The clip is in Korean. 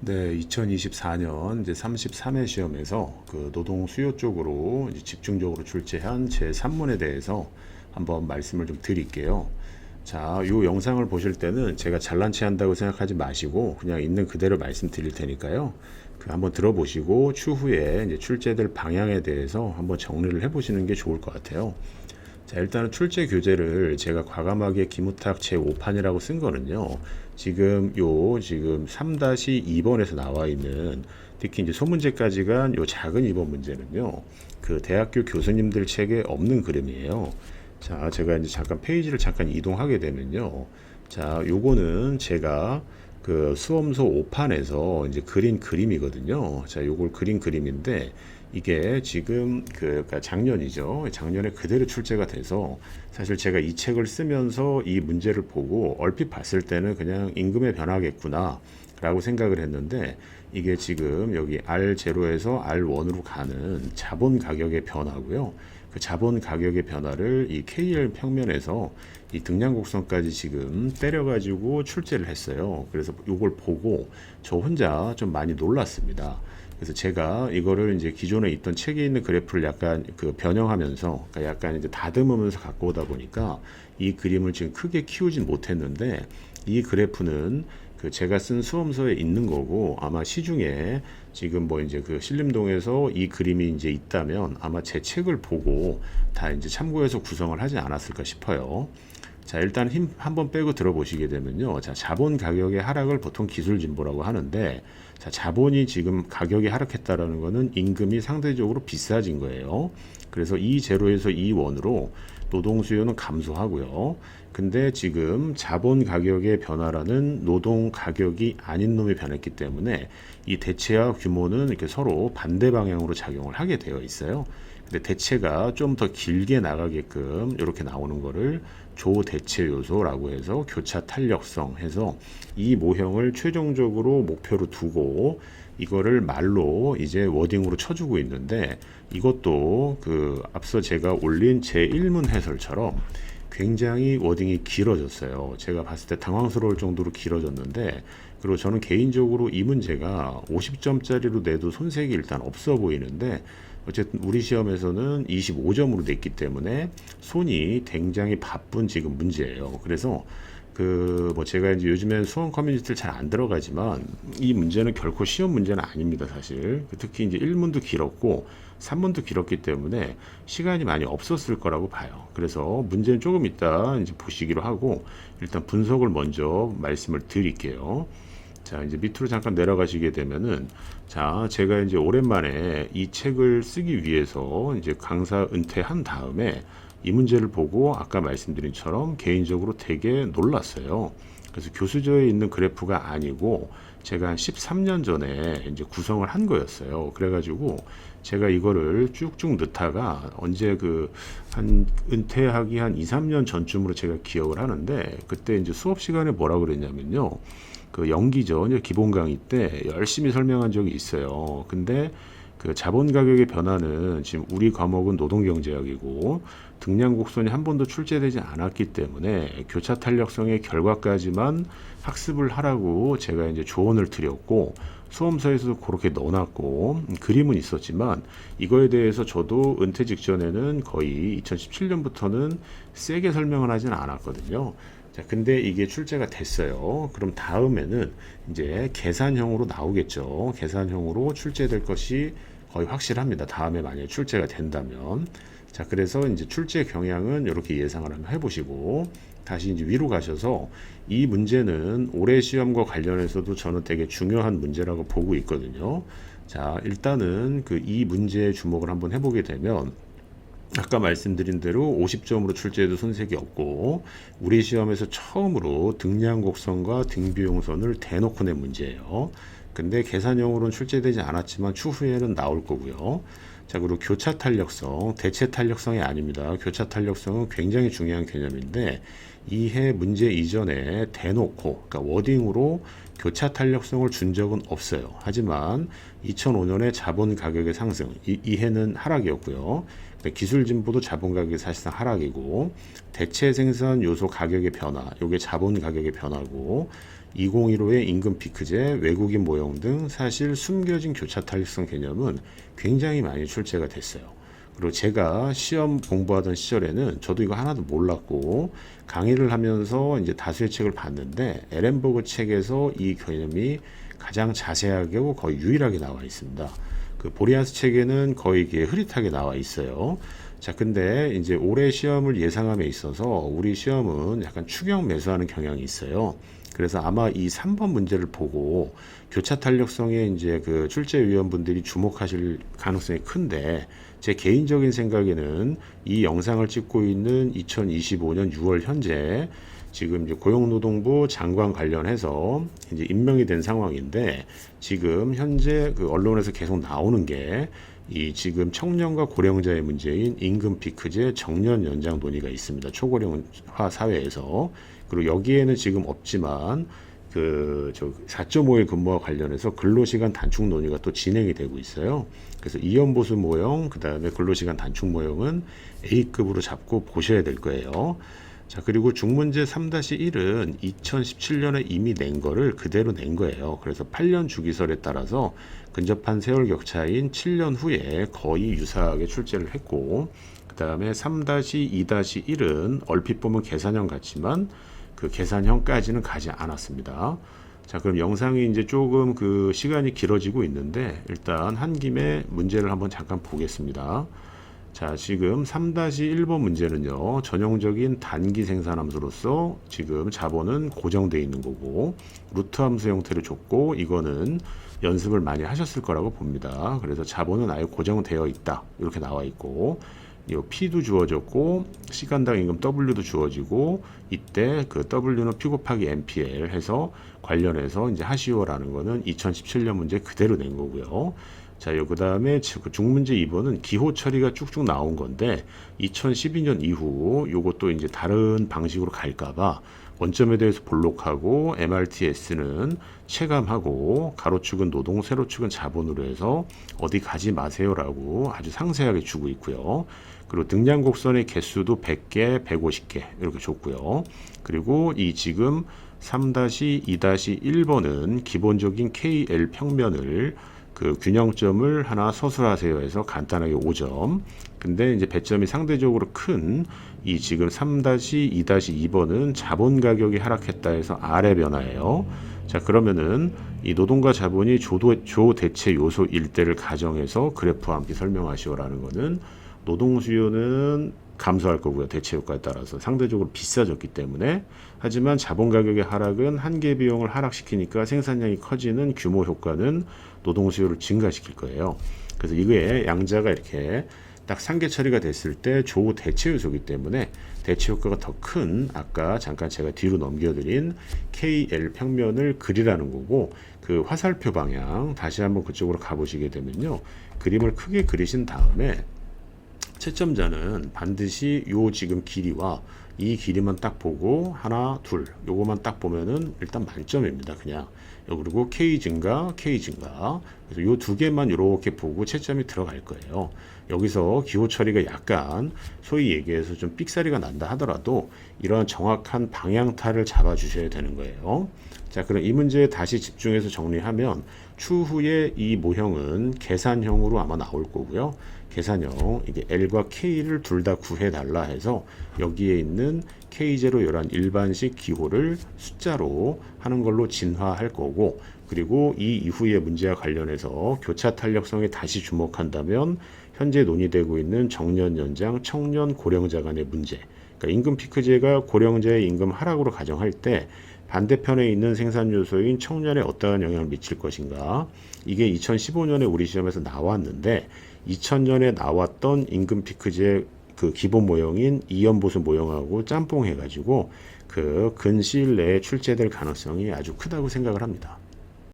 네, 2024년 이제 33회 시험에서 그 노동 수요 쪽으로 이제 집중적으로 출제한 제 3문에 대해서 한번 말씀을 좀 드릴게요. 자, 이 영상을 보실 때는 제가 잘난 체 한다고 생각하지 마시고 그냥 있는 그대로 말씀드릴 테니까요. 그 한번 들어보시고 추후에 이제 출제될 방향에 대해서 한번 정리를 해보시는 게 좋을 것 같아요. 자, 일단은 출제 교재를 제가 과감하게 기무탁 제5판이라고 쓴 거는요. 지금 3-2번에서 나와 있는 특히 이제 소문제까지 간 요 작은 2번 문제는요. 그 대학교 교수님들 책에 없는 그림이에요. 자, 제가 이제 잠깐 페이지를 잠깐 이동하게 되면요. 자, 요거는 제가 그 수험소 5판에서 이제 그린 그림이거든요. 자, 요걸 그린 그림인데 이게 지금 그러니까 작년이죠. 작년에 그대로 출제가 돼서 사실 제가 이 책을 쓰면서 이 문제를 보고 얼핏 봤을 때는 그냥 임금의 변화겠구나 라고 생각을 했는데 이게 지금 여기 R0에서 R1으로 가는 자본 가격의 변화고요. 그 자본 가격의 변화를 이 KL 평면에서 이 등량 곡선까지 지금 때려가지고 출제를 했어요. 그래서 이걸 보고 저 혼자 좀 많이 놀랐습니다. 그래서 제가 이거를 이제 기존에 있던 책에 있는 그래프를 약간 그 변형하면서 그러니까 약간 이제 다듬으면서 갖고 오다 보니까 이 그림을 지금 크게 키우진 못했는데 이 그래프는 그 제가 쓴 수험서에 있는 거고 아마 시중에 지금 뭐 이제 그 신림동에서 이 그림이 이제 있다면 아마 제 책을 보고 다 이제 참고해서 구성을 하지 않았을까 싶어요. 자, 일단 힘 한번 빼고 들어보시게 되면요. 자, 자본 가격의 하락을 보통 기술 진보라고 하는데, 자, 자본이 지금 가격이 하락했다라는 거는 임금이 상대적으로 비싸진 거예요. 그래서 이 제로에서 이 원으로 노동 수요는 감소하고요. 근데 지금 자본 가격의 변화라는 노동 가격이 아닌 놈이 변했기 때문에 이 대체와 규모는 이렇게 서로 반대 방향으로 작용을 하게 되어 있어요. 근데 대체가 좀 더 길게 나가게끔 이렇게 나오는 거를 조대체 요소라고 해서 교차 탄력성 해서 이 모형을 최종적으로 목표로 두고 이거를 말로 이제 워딩으로 쳐주고 있는데 이것도 그 앞서 제가 올린 제1문 해설처럼 굉장히 워딩이 길어졌어요. 제가 봤을 때 당황스러울 정도로 길어졌는데 그리고 저는 개인적으로 이 문제가 50점짜리로 내도 손색이 일단 없어 보이는데 어쨌든 우리 시험에서는 25점으로 냈기 때문에 손이 굉장히 바쁜 지금 문제예요. 그래서 그 뭐 제가 이제 요즘엔 수험 커뮤니티를 잘 안 들어가지만 이 문제는 결코 쉬운 문제는 아닙니다, 사실. 특히 이제 1문도 길었고 3문도 길었기 때문에 시간이 많이 없었을 거라고 봐요. 그래서 문제는 조금 이따 이제 보시기로 하고 일단 분석을 먼저 말씀을 드릴게요. 자, 이제 밑으로 잠깐 내려가시게 되면은, 자, 제가 이제 오랜만에 이 책을 쓰기 위해서 이제 강사 은퇴한 다음에 이 문제를 보고 아까 말씀드린 처럼 개인적으로 되게 놀랐어요. 그래서 교수저에 있는 그래프가 아니고 제가 한 13년 전에 이제 구성을 한 거였어요. 그래가지고 제가 이거를 쭉쭉 넣다가 언제 그 한 은퇴하기 한 2, 3년 전쯤으로 제가 기억을 하는데 그때 이제 수업 시간에 뭐라 그랬냐면요. 그 연기죠. 이제 기본 강의 때 열심히 설명한 적이 있어요. 근데 그 자본 가격의 변화는 지금 우리 과목은 노동경제학이고 등량 곡선이 한 번도 출제되지 않았기 때문에 교차 탄력성의 결과까지만 학습을 하라고 제가 이제 조언을 드렸고 수험서에서도 그렇게 넣어놨고 그림은 있었지만 이거에 대해서 저도 은퇴 직전에는 거의 2017년부터는 세게 설명을 하지는 않았거든요. 자, 근데 이게 출제가 됐어요. 그럼 다음에는 이제 계산형으로 나오겠죠. 계산형으로 출제될 것이 거의 확실합니다. 다음에 만약에 출제가 된다면. 자, 그래서 이제 출제 경향은 이렇게 예상을 한번 해보시고, 다시 이제 위로 가셔서 이 문제는 올해 시험과 관련해서도 저는 되게 중요한 문제라고 보고 있거든요. 자, 일단은 그 이 문제에 주목을 한번 해보게 되면, 아까 말씀드린 대로 50점으로 출제해도 손색이 없고 우리 시험에서 처음으로 등량 곡선과 등비용선을 대놓고 낸 문제예요. 근데 계산형으로는 출제되지 않았지만 추후에는 나올 거고요. 자, 그리고 교차 탄력성, 대체 탄력성이 아닙니다. 교차 탄력성은 굉장히 중요한 개념인데 이해 문제 이전에 대놓고 그러니까 워딩으로 교차 탄력성을 준 적은 없어요. 하지만 2005년에 자본 가격의 상승, 이 해는 하락이었고요. 기술 진보도 자본 가격이 사실상 하락이고 대체 생산 요소 가격의 변화, 이게 자본 가격의 변화고 2015의 임금 피크제, 외국인 모형 등 사실 숨겨진 교차 탄력성 개념은 굉장히 많이 출제가 됐어요. 그리고 제가 시험 공부하던 시절에는 저도 이거 하나도 몰랐고 강의를 하면서 이제 다수의 책을 봤는데 에렌버그 책에서 이 개념이 가장 자세하게 거의 유일하게 나와 있습니다. 그 보리안스 책에는 거의 이게 흐릿하게 나와 있어요. 자, 근데 이제 올해 시험을 예상함에 있어서 우리 시험은 약간 추격 매수하는 경향이 있어요. 그래서 아마 이 3번 문제를 보고 교차 탄력성에 이제 그 출제위원분들이 주목하실 가능성이 큰데 제 개인적인 생각에는 이 영상을 찍고 있는 2025년 6월 현재 지금 이제 고용노동부 장관 관련해서 이제 임명이 된 상황인데 지금 현재 그 언론에서 계속 나오는 게 이 지금 청년과 고령자의 문제인 임금 피크제 정년 연장 논의가 있습니다. 초고령화 사회에서. 그리고 여기에는 지금 없지만 그 4.5일 근무와 관련해서 근로시간 단축 논의가 또 진행이 되고 있어요. 그래서 이연보수 모형, 그 다음에 근로시간 단축 모형은 A급으로 잡고 보셔야 될 거예요. 자, 그리고 중문제 3-1은 2017년에 이미 낸 거를 그대로 낸 거예요. 그래서 8년 주기설에 따라서 근접한 세월 격차인 7년 후에 거의 유사하게 출제를 했고, 그 다음에 3-2-1은 얼핏 보면 계산형 같지만 그 계산형까지는 가지 않았습니다. 자, 그럼 영상이 이제 조금 그 시간이 길어지고 있는데 일단 한 김에 문제를 한번 잠깐 보겠습니다. 자, 지금 3-1번 문제는요, 전형적인 단기 생산 함수로서 지금 자본은 고정되어 있는 거고, 루트 함수 형태를 줬고, 이거는 연습을 많이 하셨을 거라고 봅니다. 그래서 자본은 아예 고정되어 있다. 이렇게 나와 있고, 이 P도 주어졌고, 시간당 임금 W도 주어지고, 이때 그 W는 P 곱하기 MPL 해서 관련해서 이제 하시오라는 거는 2017년 문제 그대로 낸 거고요. 자, 그 다음에 중문제 2번은 기호 처리가 쭉쭉 나온 건데 2012년 이후 요것도 이제 다른 방식으로 갈까봐 원점에 대해서 볼록하고 MRTS는 체감하고 가로축은 노동, 세로축은 자본으로 해서 어디 가지 마세요라고 아주 상세하게 주고 있고요. 그리고 등량 곡선의 개수도 100개, 150개 이렇게 줬고요. 그리고 이 지금 3-2-1번은 기본적인 KL 평면을 그 균형점을 하나 서술하세요 해서 간단하게 5점. 근데 이제 배점이 상대적으로 큰 이 지금 3-2-2번은 자본 가격이 하락했다 해서 아래 변화예요. 자, 그러면은 이 노동과 자본이 조 대체 요소일 때를 가정해서 그래프와 함께 설명하시오라는 거는 노동 수요는 감소할 거고요. 대체 효과에 따라서 상대적으로 비싸졌기 때문에. 하지만 자본 가격의 하락은 한계 비용을 하락시키니까 생산량이 커지는 규모 효과는 노동 수요를 증가시킬 거예요. 그래서 이거에 양자가 이렇게 딱 상계 처리가 됐을 때 조 대체 요소이기 때문에 대체 효과가 더 큰 아까 잠깐 제가 뒤로 넘겨드린 KL 평면을 그리라는 거고, 그 화살표 방향 다시 한번 그쪽으로 가보시게 되면요, 그림을 크게 그리신 다음에 채점자는 반드시 요 지금 길이와 이 길이만 딱 보고 하나, 둘 요거만 딱 보면은 일단 만점입니다. 그냥. 그리고 K 증가, K 증가. 그래서 요 두 개만 이렇게 보고 채점이 들어갈 거예요. 여기서 기호 처리가 약간 소위 얘기해서 좀 삑사리가 난다 하더라도 이런 정확한 방향타를 잡아 주셔야 되는 거예요. 자, 그럼 이 문제에 다시 집중해서 정리하면 추후에 이 모형은 계산형으로 아마 나올 거고요. 계산형, 이게 L과 K를 둘 다 구해달라 해서 여기에 있는 K0 열한 일반식 기호를 숫자로 하는 걸로 진화할 거고, 그리고 이 이후의 문제와 관련해서 교차 탄력성에 다시 주목한다면 현재 논의되고 있는 정년 연장, 청년 고령자 간의 문제, 그러니까 임금 피크제가 고령자의 임금 하락으로 가정할 때 반대편에 있는 생산 요소인 청년에 어떠한 영향을 미칠 것인가, 이게 2015년에 우리 시험에서 나왔는데 2000년에 나왔던 임금 피크제 그 기본 모형인 이연보수 모형하고 짬뽕 해가지고 그 근시일 내에 출제될 가능성이 아주 크다고 생각을 합니다.